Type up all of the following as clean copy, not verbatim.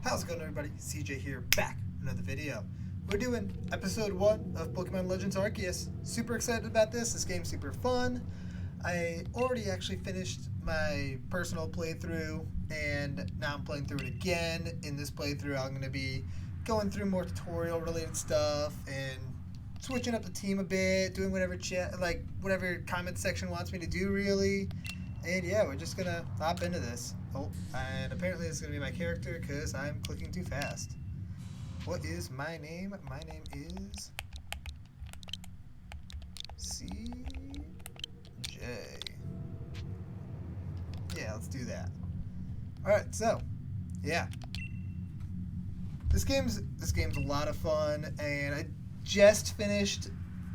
How's it going, everybody? CJ here, back with another video. We're doing episode 1 of Pokemon Legends Arceus. Super excited about this. This game's super fun. I already actually finished my personal playthrough, and now I'm playing through it again. In this playthrough, I'm going to be going through more tutorial-related stuff and switching up the team a bit, doing whatever whatever comment section wants me to do, really. And yeah, we're just gonna hop into this. Oh, and apparently this is gonna be my character because I'm clicking too fast. What is my name? My name is CJ. Yeah, let's do that. Alright, so yeah. This game's a lot of fun, and I just finished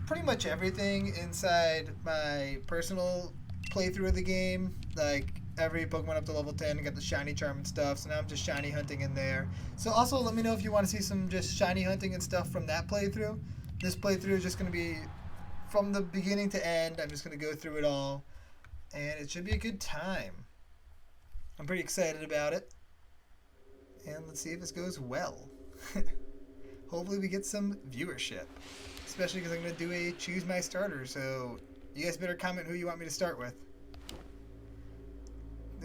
pretty much everything inside my personal playthrough of the game. Like every Pokemon up to level 10 got the shiny charm and stuff, so now I'm just shiny hunting in there. So also let me know if you want to see some just shiny hunting and stuff from that playthrough. This playthrough is just going to be from the beginning to end. I'm just going to go through it all, and it should be a good time. I'm pretty excited about it, and let's see if this goes well. Hopefully we get some viewership, especially because I'm going to do a choose my starter, so you guys better comment who you want me to start with.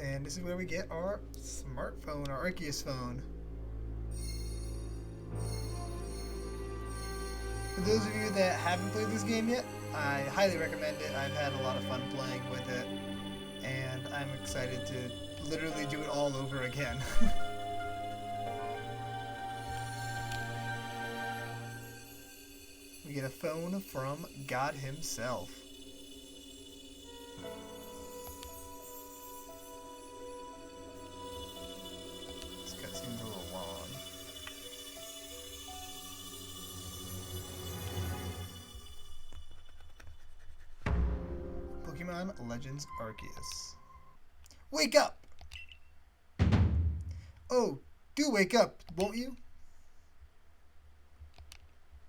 And this is where we get our smartphone, our Arceus phone. For those of you that haven't played this game yet, I highly recommend it. I've had a lot of fun playing with it, and I'm excited to literally do it all over again. We get a phone from God himself. This cutscene's a little long. Pokemon Legends Arceus. Wake up! Oh, do wake up, won't you?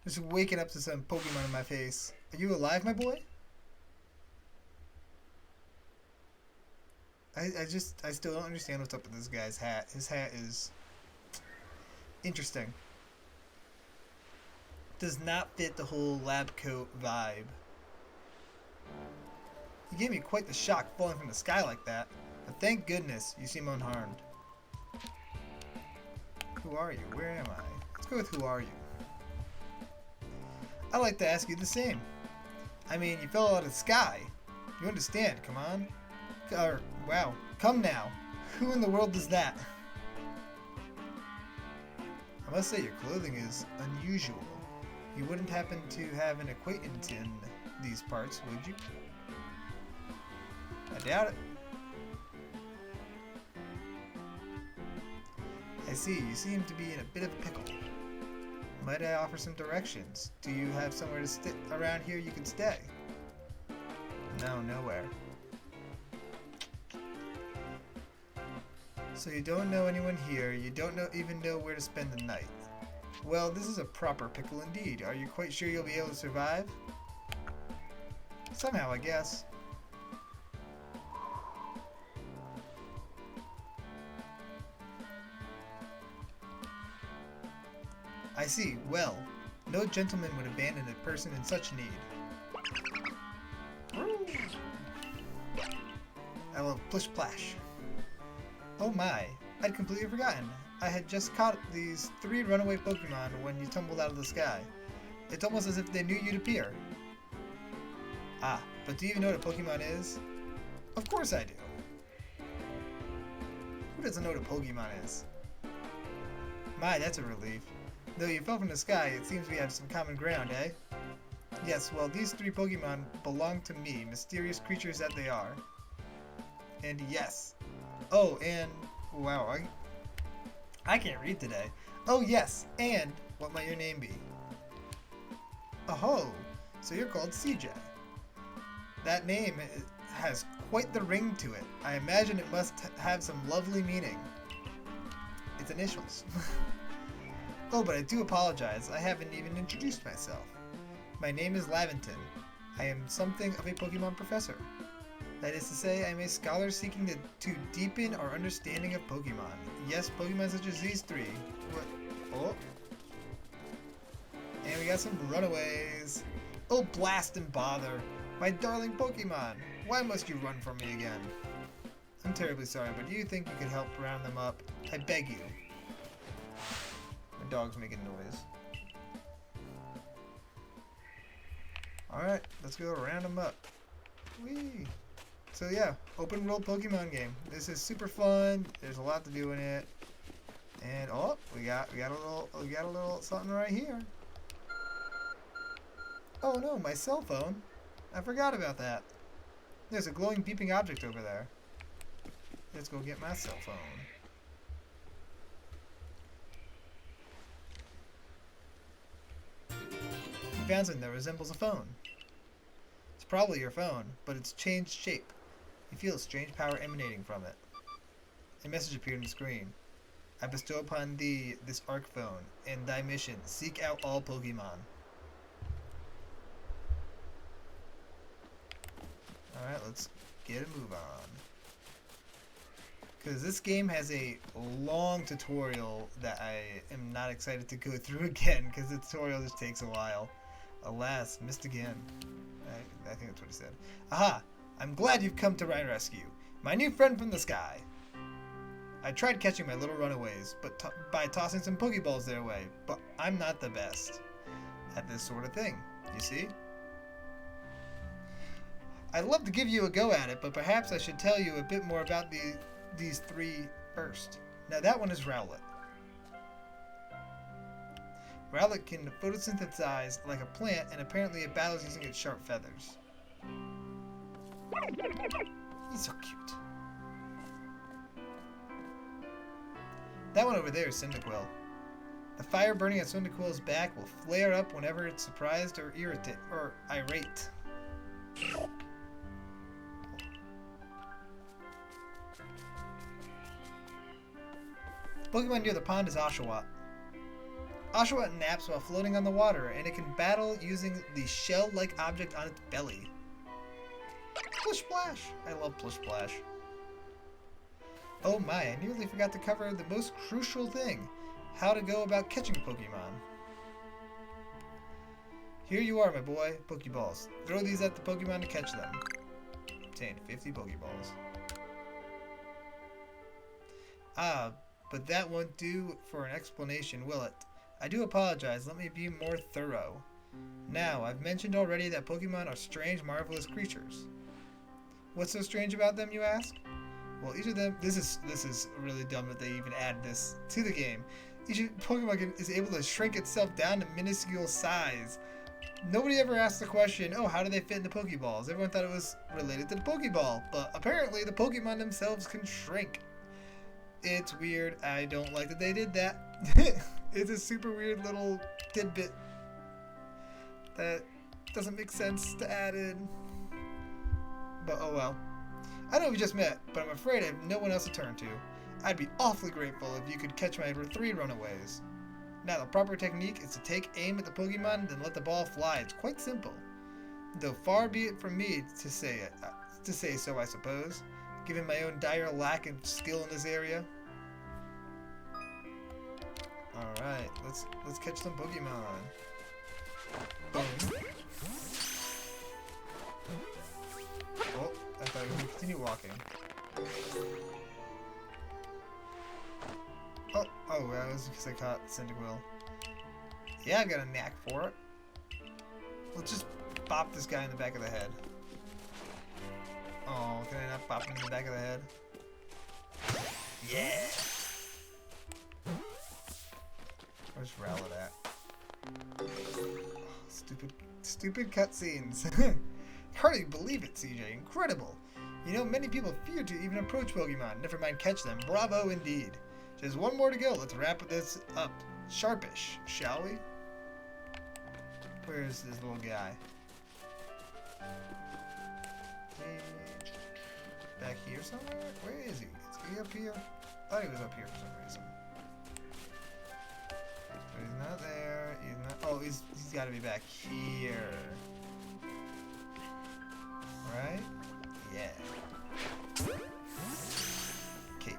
Just waking up to some Pokemon in my face. Are you alive, my boy? I still don't understand what's up with this guy's hat. His hat is interesting. Does not fit the whole lab coat vibe. You gave me quite the shock falling from the sky like that. But thank goodness you seem unharmed. Who are you? Where am I? Let's go with who are you? I'd like to ask you the same. I mean, you fell out of the sky. You understand, come on. Wow, come now. Who in the world does that? I must say your clothing is unusual. You wouldn't happen to have an acquaintance in these parts, would you? I doubt it. I see, you seem to be in a bit of a pickle. Might I offer some directions? Do you have somewhere to stay around here you can stay? No, nowhere. So you don't know anyone here, you don't even know where to spend the night. Well, this is a proper pickle indeed. Are you quite sure you'll be able to survive? Somehow, I guess. I see. Well, no gentleman would abandon a person in such need. I love Plish Plash. Oh my, I'd completely forgotten. I had just caught these 3 runaway Pokemon when you tumbled out of the sky. It's almost as if they knew you'd appear. Ah, but do you even know what a Pokemon is? Of course I do. Who doesn't know what a Pokemon is? My, that's a relief. Though you fell from the sky, it seems we have some common ground, eh? Yes, well, these 3 Pokemon belong to me, mysterious creatures that they are. And yes. Oh, and... wow, I can't read today. Oh, yes, and what might your name be? Oh, so you're called CJ. That name has quite the ring to it. I imagine it must have some lovely meaning. It's initials. Oh, but I do apologize. I haven't even introduced myself. My name is Laventon. I am something of a Pokemon professor. That is to say, I'm a scholar seeking to deepen our understanding of Pokemon. Yes, Pokemon such as these three. What? Oh. And we got some runaways. Oh, blast and bother. My darling Pokemon. Why must you run from me again? I'm terribly sorry, but do you think you could help round them up? I beg you. My dog's making noise. Alright, let's go round them up. Whee! So yeah, open world Pokemon game. This is super fun. There's a lot to do in it. And oh, we got a little something right here. Oh no, my cell phone. I forgot about that. There's a glowing beeping object over there. Let's go get my cell phone. You found something that resembles a phone. It's probably your phone, but it's changed shape. You feel a strange power emanating from it. A message appeared on the screen. I bestow upon thee this Arc phone, and thy mission, seek out all Pokemon. Alright, let's get a move on. Because this game has a long tutorial that I am not excited to go through again, because the tutorial just takes a while. Alas, missed again. I think that's what he said. Aha! I'm glad you've come to my rescue. My new friend from the sky. I tried catching my little runaways, but by tossing some Pokeballs their way, but I'm not the best at this sort of thing, you see? I'd love to give you a go at it, but perhaps I should tell you a bit more about these three first. Now that one is Rowlet. Rowlet can photosynthesize like a plant, and apparently it battles using its sharp feathers. He's so cute. That one over there is Cyndaquil. The fire burning at Cyndaquil's back will flare up whenever it's surprised or irate. The Pokemon near the pond is Oshawott. Oshawott naps while floating on the water, and it can battle using the shell-like object on its belly. Plish Splash! I love Plish Splash. Oh my, I nearly forgot to cover the most crucial thing. How to go about catching Pokemon. Here you are, my boy. Pokeballs. Throw these at the Pokemon to catch them. Obtain 50 Pokeballs. Ah, but that won't do for an explanation, will it? I do apologize. Let me be more thorough. Now, I've mentioned already that Pokemon are strange, marvelous creatures. What's so strange about them, you ask? Well, each of them... This is really dumb that they even add this to the game. Each Pokemon is able to shrink itself down to minuscule size. Nobody ever asked the question, oh, how do they fit into Pokeballs? Everyone thought it was related to the Pokeball, but apparently the Pokemon themselves can shrink. It's weird. I don't like that they did that. It's a super weird little tidbit that doesn't make sense to add in. But oh well. I know we just met, but I'm afraid I have no one else to turn to. I'd be awfully grateful if you could catch my 3 runaways. Now, the proper technique is to take aim at the Pokemon and then let the ball fly. It's quite simple. Though far be it from me to say so, I suppose, given my own dire lack of skill in this area. Alright, let's catch some Pokemon. Boom. Oh, I thought we would continue walking. Oh, that was because I caught Cyndaquil. Yeah, I've got a knack for it. Let's just bop this guy in the back of the head. Oh, can I not bop him in the back of the head? Yeah! Where's Rowlet at? Oh, stupid cutscenes. Hardly believe it, CJ. Incredible. You know, many people fear to even approach Pokemon, never mind catch them. Bravo indeed. Just one more to go. Let's wrap this up sharpish, shall we? Where's this little guy? Back here somewhere? Where is he? Is he up here? I thought he was up here for some reason. But he's not there. He's not. Oh, he's got to be back here. Right? Yeah. Yeah. Cake.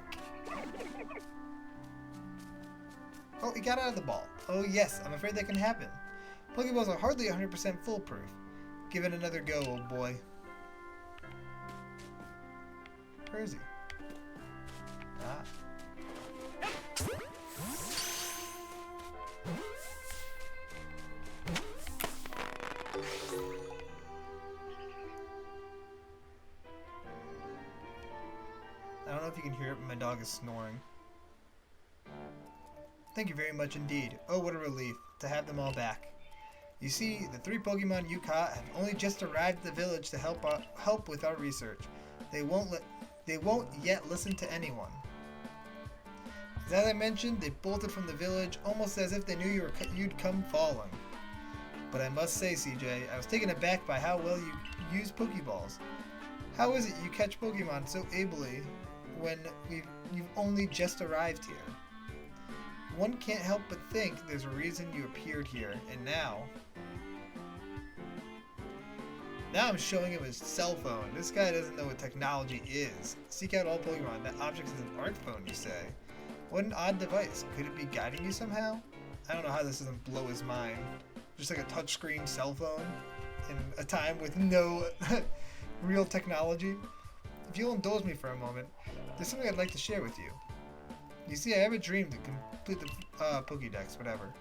Oh, he got out of the ball. Oh yes, I'm afraid that can happen. Pokeballs are hardly 100% foolproof. Give it another go, old boy. Where is he? Ah. I don't know if you can hear it, but my dog is snoring. Thank you very much indeed. Oh, what a relief to have them all back. You see, the 3 Pokemon you caught have only just arrived at the village to help with our research. They won't yet listen to anyone. As I mentioned, they bolted from the village almost as if they knew you'd come falling. But I must say, CJ, I was taken aback by how well you use Pokeballs. How is it you catch Pokemon so ably when you've only just arrived here? One can't help but think there's a reason you appeared here, and now I'm showing him his cell phone. This guy doesn't know what technology is. Seek out all Pokemon. That object is an art phone, you say. What an odd device. Could it be guiding you somehow? I don't know how this doesn't blow his mind. Just like a touchscreen cell phone in a time with no real technology. If you'll indulge me for a moment, there's something I'd like to share with you. You see, I have a dream to complete the Pokédex, whatever.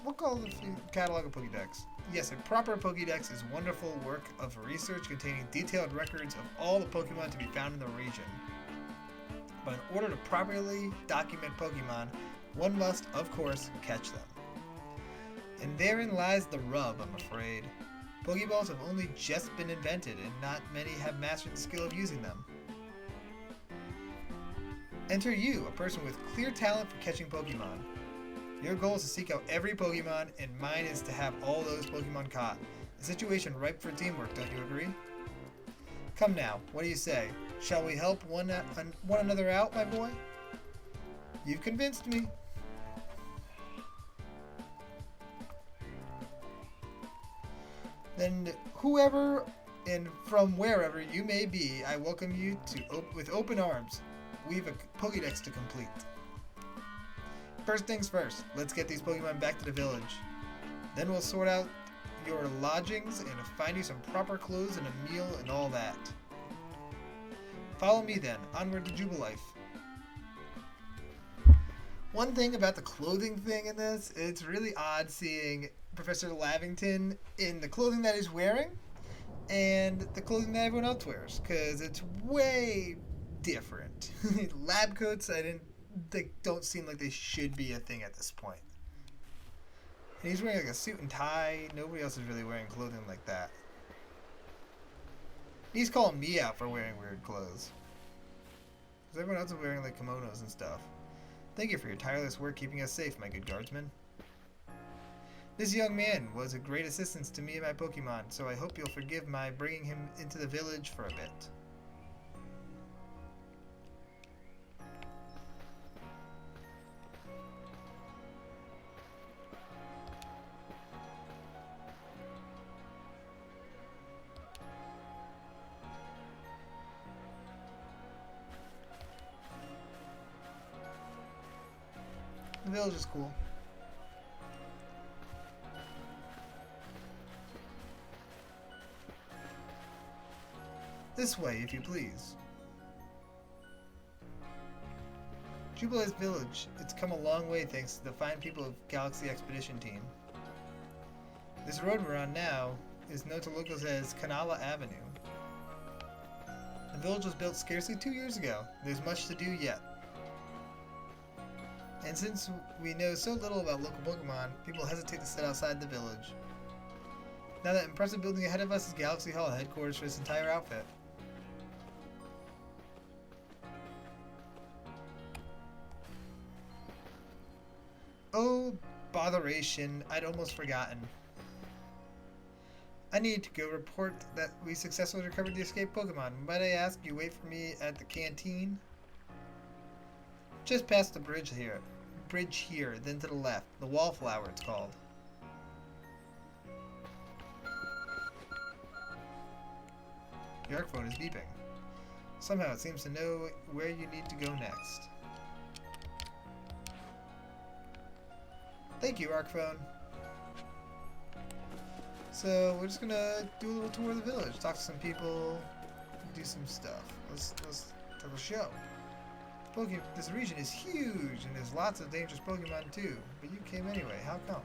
We'll call it the catalog of Pokédex. Yes, a proper Pokédex is wonderful work of research containing detailed records of all the Pokemon to be found in the region. But in order to properly document Pokemon, one must, of course, catch them. And therein lies the rub, I'm afraid. Pokeballs have only just been invented, and not many have mastered the skill of using them. Enter you, a person with clear talent for catching Pokemon. Your goal is to seek out every Pokemon, and mine is to have all those Pokemon caught. A situation ripe for teamwork, don't you agree? Come now, what do you say? Shall we help one another out, my boy? You've convinced me. Then whoever and from wherever you may be, I welcome you with open arms. We've a Pokédex to complete. First things first, let's get these Pokemon back to the village. Then we'll sort out your lodgings and find you some proper clothes and a meal and all that. Follow me then, onward to Jubilife. One thing about the clothing thing in this, it's really odd seeing Professor Lavington in the clothing that he's wearing and the clothing that everyone else wears, because it's way different. Lab coats, they don't seem like they should be a thing at this point. And he's wearing like a suit and tie. Nobody else is really wearing clothing like that. He's calling me out for wearing weird clothes. Because everyone else is wearing like kimonos and stuff. Thank you for your tireless work keeping us safe, my good guardsman. This young man was a great assistance to me and my Pokemon, so I hope you'll forgive my bringing him into the village for a bit. The village is cool. This way, if you please. Jubilife's village. It's come a long way thanks to the fine people of Galaxy Expedition Team. This road we're on now is known to locals as Kanala Avenue. The village was built scarcely 2 years ago. There's much to do yet. And since we know so little about local Pokemon, people hesitate to set outside the village. Now that impressive building ahead of us is Galaxy Hall, headquarters for this entire outfit. Oh, botheration, I'd almost forgotten. I need to go report that we successfully recovered the escaped Pokemon. Might I ask you wait for me at the canteen? Just past the bridge here, then to the left. The Wallflower, it's called. Your phone is beeping. Somehow it seems to know where you need to go next. Thank you, Arcphone. So we're just gonna do a little tour of the village, talk to some people, do some stuff. Let's have a show. This region is huge, and there's lots of dangerous Pokemon too. But you came anyway. How come?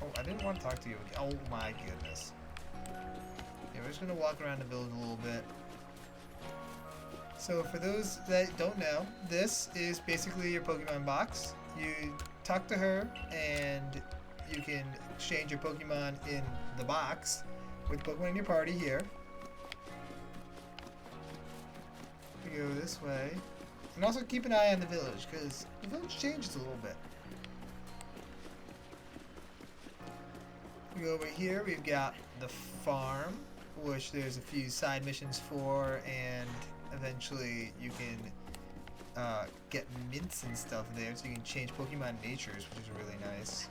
Oh, I didn't want to talk to you again. Oh my goodness. Yeah, we're just gonna walk around the village a little bit. So for those that don't know, this is basically your Pokemon box. You talk to her, and you can exchange your Pokemon in the box with Pokemon in your party here. We go this way. And also keep an eye on the village, because the village changes a little bit. We go over here, we've got the farm, which there's a few side missions for, and eventually you can get mints and stuff there, so you can change Pokemon natures, which is really nice.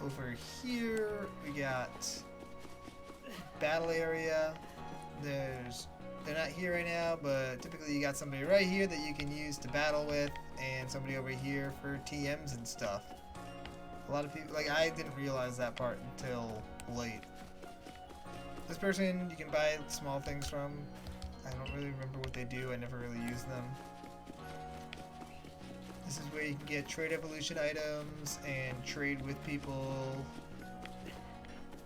Over here, we got battle area. They're not here right now, but typically you got somebody right here that you can use to battle with, and somebody over here for TMs and stuff. A lot of people, like, I didn't realize that part until late. This person you can buy small things from. I don't really remember what they do. I never really use them. This is where you can get trade evolution items and trade with people.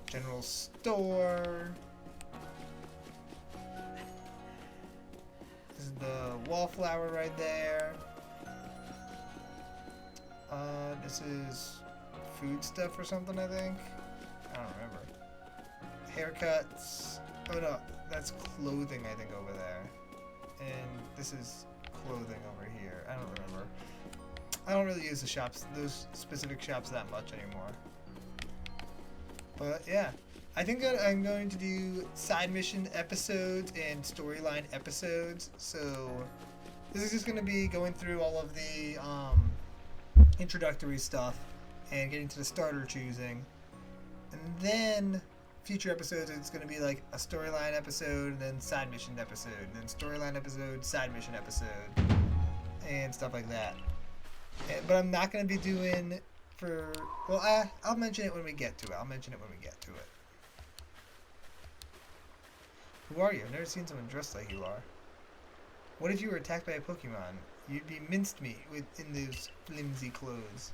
General store. This is the wallflower right there. This is food stuff or something, I think. I don't remember. Haircuts. Oh no, that's clothing, I think, over there. And this is clothing over here. I don't remember. I don't really use the shops, those specific shops, that much anymore. But yeah, I think that I'm going to do side mission episodes and storyline episodes. So this is just going to be going through all of the introductory stuff and getting to the starter choosing. And then future episodes, it's going to be like a storyline episode, and then side mission episode, and then storyline episode, side mission episode, and stuff like that. But I'm not going to be doing for... Well, I'll mention it when we get to it. Who are you? I've never seen someone dressed like you are. What if you were attacked by a Pokemon? You'd be minced meat in those flimsy clothes.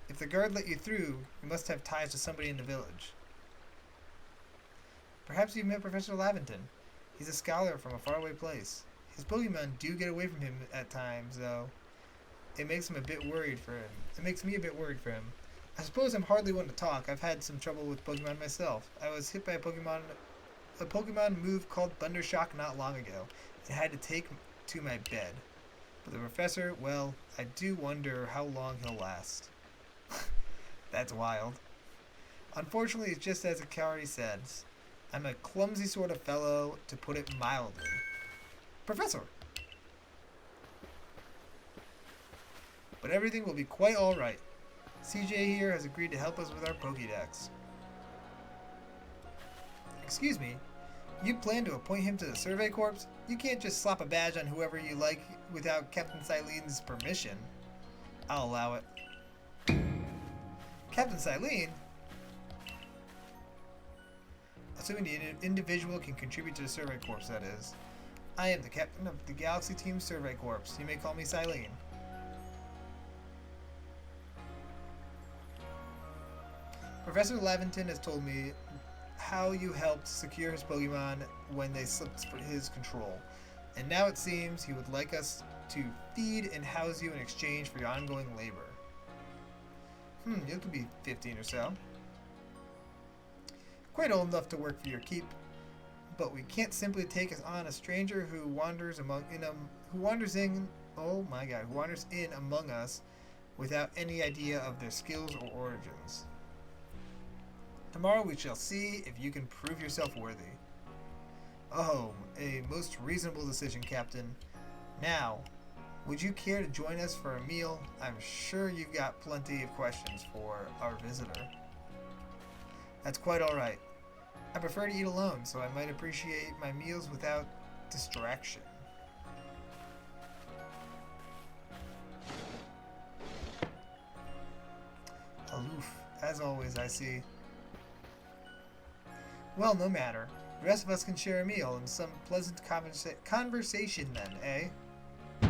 If the guard let you through, you must have ties to somebody in the village. Perhaps you've met Professor Laventon. He's a scholar from a faraway place. His Pokemon do get away from him at times, though. It makes me a bit worried for him. I suppose I'm hardly one to talk. I've had some trouble with Pokemon myself. I was hit by a Pokemon move called Thundershock not long ago, and had to take to my bed. But the professor, well, I do wonder how long he'll last. That's wild. Unfortunately, it's just as Akari says. I'm a clumsy sort of fellow, to put it mildly. Professor! But everything will be quite alright. CJ here has agreed to help us with our Pokédex. Excuse me, you plan to appoint him to the Survey Corps? You can't just slap a badge on whoever you like without Captain Silene's permission. I'll allow it. Captain Silene? Assuming the individual can contribute to the Survey Corps, that is. I am the captain of the Galaxy Team Survey Corps. You may call me Silene. Professor Laventon has told me how you helped secure his Pokemon when they slipped his control, and now it seems he would like us to feed and house you in exchange for your ongoing labor. You could be 15 or so. Quite old enough to work for your keep, but we can't simply take on a stranger who wanders in among us without any idea of their skills or origins. Tomorrow we shall see if you can prove yourself worthy. Oh, a most reasonable decision, Captain. Now, would you care to join us for a meal? I'm sure you've got plenty of questions for our visitor. That's quite alright. I prefer to eat alone, so I might appreciate my meals without distraction. Aloof, as always, I see. Well, no matter. The rest of us can share a meal and some pleasant conversation then, eh?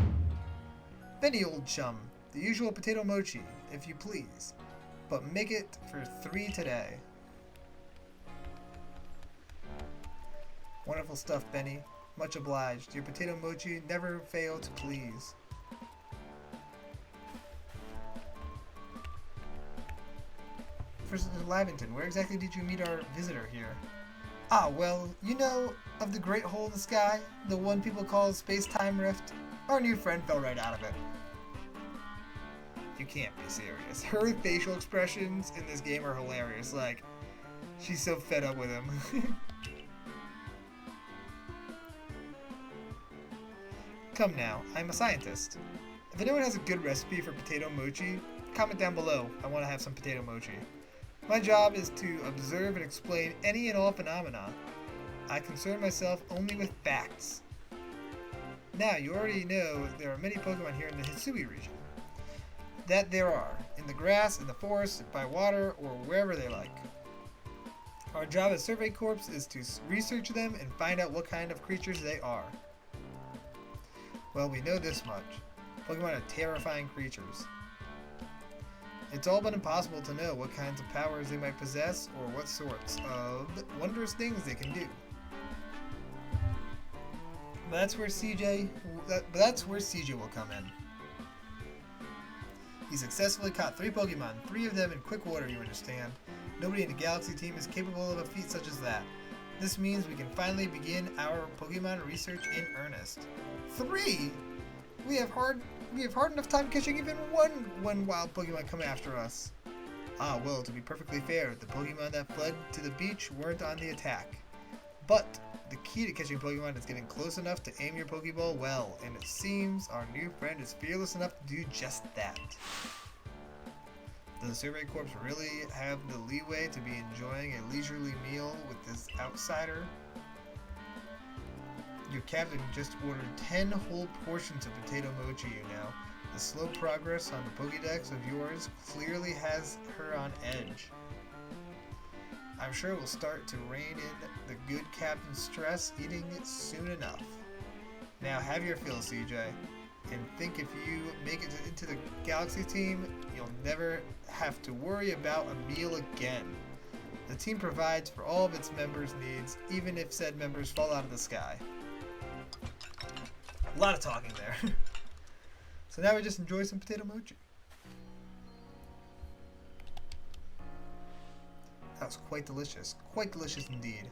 Benny, old chum. The usual potato mochi, if you please. But make it for 3 today. Wonderful stuff, Benny. Much obliged. Your potato mochi never fail to please. First, Lavington, where exactly did you meet our visitor here? Ah, well, you know of the great hole in the sky? The one people call space-time rift? Our new friend fell right out of it. You can't be serious. Her facial expressions in this game are hilarious. Like, she's so fed up with him. Come now, I'm a scientist. If anyone has a good recipe for potato mochi, comment down below. I want to have some potato mochi. My job is to observe and explain any and all phenomena. I concern myself only with facts. Now, you already know there are many Pokemon here in the Hisui region. That there are, in the grass, in the forest, by water, or wherever they like. Our job as Survey Corps is to research them and find out what kind of creatures they are. Well, we know this much. Pokemon are terrifying creatures. It's all but impossible to know what kinds of powers they might possess or what sorts of wondrous things they can do. That's where CJ will come in. He successfully caught 3 Pokemon, 3 of them in quick order, you understand. Nobody in the Galaxy team is capable of a feat such as that. This means we can finally begin our Pokemon research in earnest. 3? We have hard enough time catching even one wild Pokemon come after us. Ah, well, to be perfectly fair, the Pokemon that fled to the beach weren't on the attack. But the key to catching Pokemon is getting close enough to aim your Pokeball well, and it seems our new friend is fearless enough to do just that. Does the Survey Corps really have the leeway to be enjoying a leisurely meal with this outsider? Your captain just ordered 10 whole portions of potato mochi, you know. The slow progress on the Pokédex of yours clearly has her on edge. I'm sure we'll start to rein in the good captain's stress eating it soon enough. Now have your fill, CJ, and think if you make it into the Galaxy team, you'll never have to worry about a meal again. The team provides for all of its members' needs, even if said members fall out of the sky. A lot of talking there. So now we just enjoy some potato mochi. That was quite delicious indeed.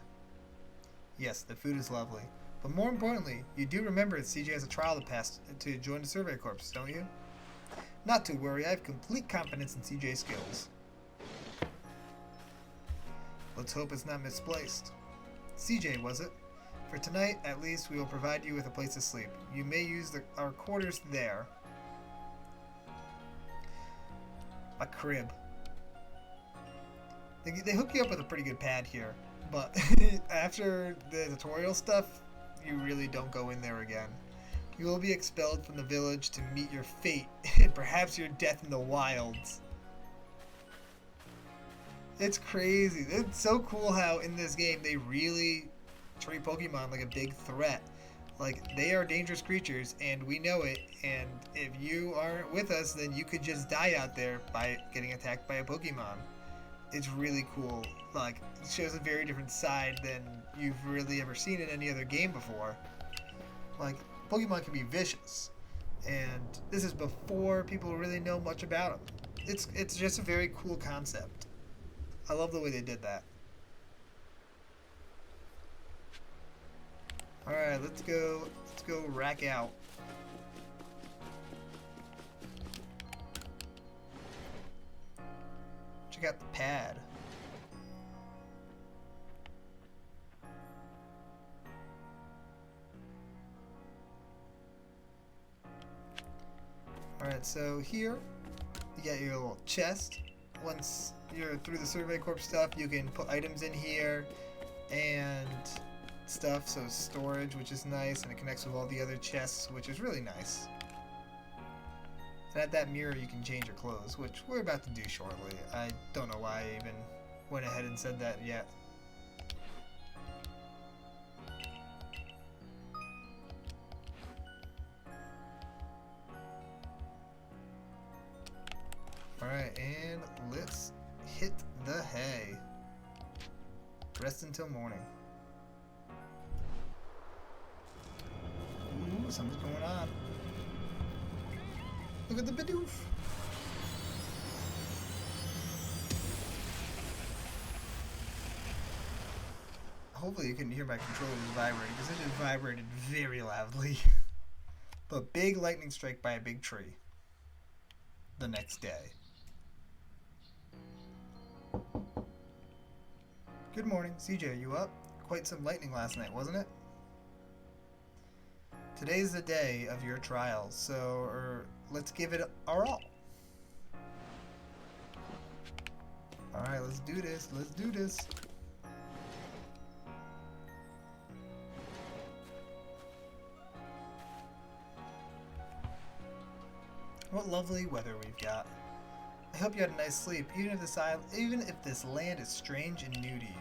Yes, the food is lovely. But more importantly, you do remember that CJ has a trial to pass to join the Survey Corps, don't you? Not to worry, I have complete confidence in CJ's skills. Let's hope it's not misplaced. CJ, was it? For tonight, at least, we will provide you with a place to sleep. You may use our quarters there. My crib. They hook you up with a pretty good pad here, but after the tutorial stuff, you really don't go in there again. You will be expelled from the village to meet your fate, and perhaps your death in the wilds. It's crazy. It's so cool how in this game they really treat Pokemon like a big threat. Like, they are dangerous creatures, and we know it, and if you aren't with us, then you could just die out there by getting attacked by a Pokemon. It's really cool. Like, it shows a very different side than you've really ever seen in any other game before. Like, Pokemon can be vicious, and this is before people really know much about them. It's just a very cool concept. I love the way they did that. Alright, let's go rack out. Check out the pad. Alright, so here you got your little chest. once you're through the Survey Corps stuff, you can put items in here and stuff, so storage, which is nice, and it connects with all the other chests, which is really nice. And at that mirror, you can change your clothes, which we're about to do shortly. I don't know why I even went ahead and said that yet. Alright, and let's hit the hay. Rest until morning. Ooh, something's going on. Look at the Bidoof. Hopefully you couldn't hear my controller vibrating, because it just vibrated very loudly. But big lightning strike by a big tree. The next day. Good morning. CJ, you up? Quite some lightning last night, wasn't it? Today's the day of your trial, so let's give it our all. Alright, let's do this. Let's do this. What lovely weather we've got. I hope you had a nice sleep, even if this land is strange and new to you.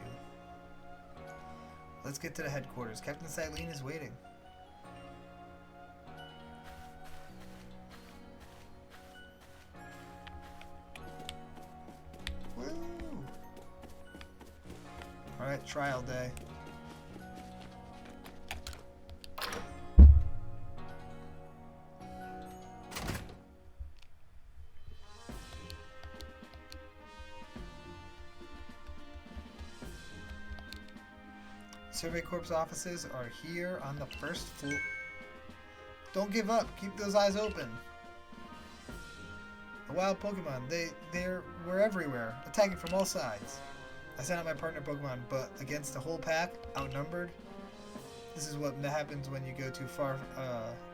Let's get to the headquarters. Captain Silene is waiting. Woo! Alright, trial day. Survey Corps offices are here on the first floor. Don't give up. Keep those eyes open. The wild Pokemon, we're everywhere, attacking from all sides. I sent out my partner Pokemon, but against the whole pack, outnumbered. This is what happens when you go too far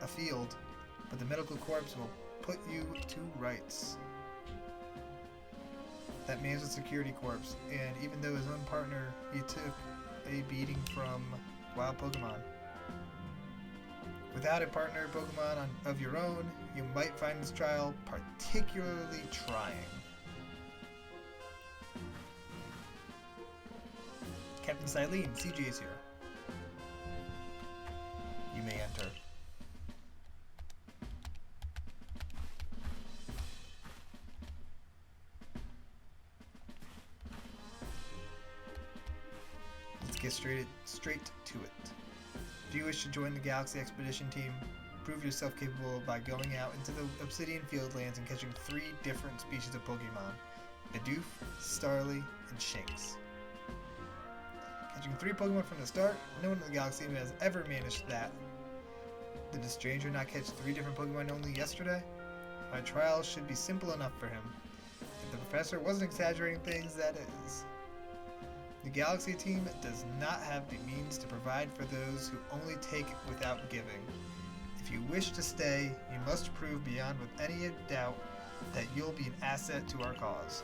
afield, but the Medical Corps will put you to rights. That man's a security corps, and even though his own partner, he took a beating from wild Pokemon. Without a partner Pokemon of your own, you might find this trial particularly trying. Captain Silene, CJ is here. You may enter. Get straight to it. Do you wish to join the Galaxy Expedition team? Prove yourself capable by going out into the Obsidian Fieldlands and catching 3 different species of Pokemon: Bidoof, Starly, and Shinx. Catching 3 Pokemon from the start? No one in the Galaxy has ever managed that. Did the stranger not catch 3 different Pokemon only yesterday? My trial should be simple enough for him. If the professor wasn't exaggerating things, that is. The Galaxy team does not have the means to provide for those who only take without giving. If you wish to stay, you must prove beyond with any doubt that you'll be an asset to our cause.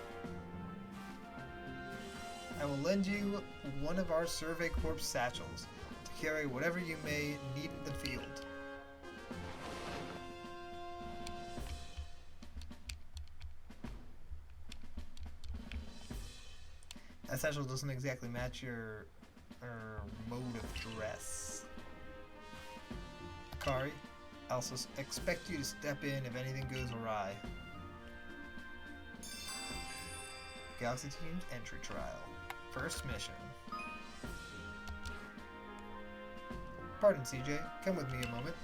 I will lend you one of our Survey Corps satchels to carry whatever you may need in the field. That satchel doesn't exactly match your mode of dress. Akari, I also expect you to step in if anything goes awry. Galaxy Team's entry trial. First mission. Pardon, CJ. Come with me a moment.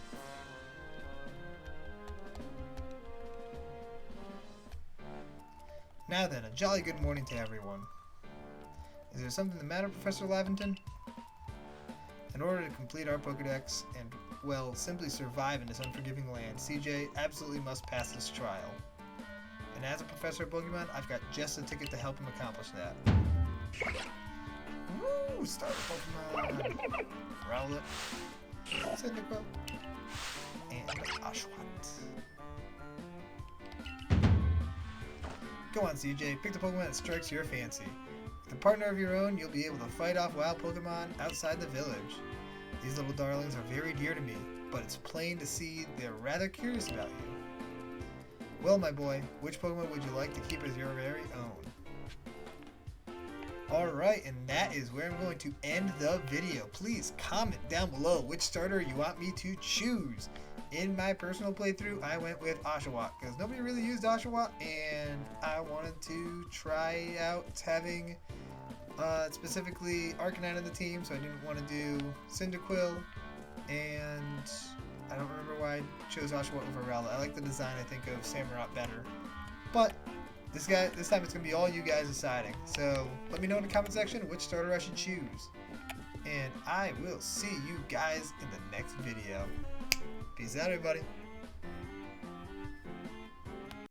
Now then, a jolly good morning to everyone. Is there something the matter, Professor Lavington? In order to complete our Pokedex and, well, simply survive in this unforgiving land, CJ absolutely must pass this trial. And as a Professor of Pokemon, I've got just a ticket to help him accomplish that. Woo! Start Pokemon! Rowlet, Cyndaquil, and Oshawott. Come on, CJ, pick the Pokemon that strikes your fancy. With a partner of your own, you'll be able to fight off wild Pokemon outside the village. These little darlings are very dear to me, but it's plain to see they're rather curious about you. Well, my boy, which Pokemon would you like to keep as your very own? Alright, and that is where I'm going to end the video. Please comment down below which starter you want me to choose. In my personal playthrough, I went with Oshawott because nobody really used Oshawott, and I wanted to try out having specifically Arcanine in the team, so I didn't want to do Cyndaquil, and I don't remember why I chose Oshawott over Rowlet. I like the design, I think, of Samurott better. But this time it's going to be all you guys deciding. So let me know in the comment section which starter I should choose. And I will see you guys in the next video. Peace out, everybody.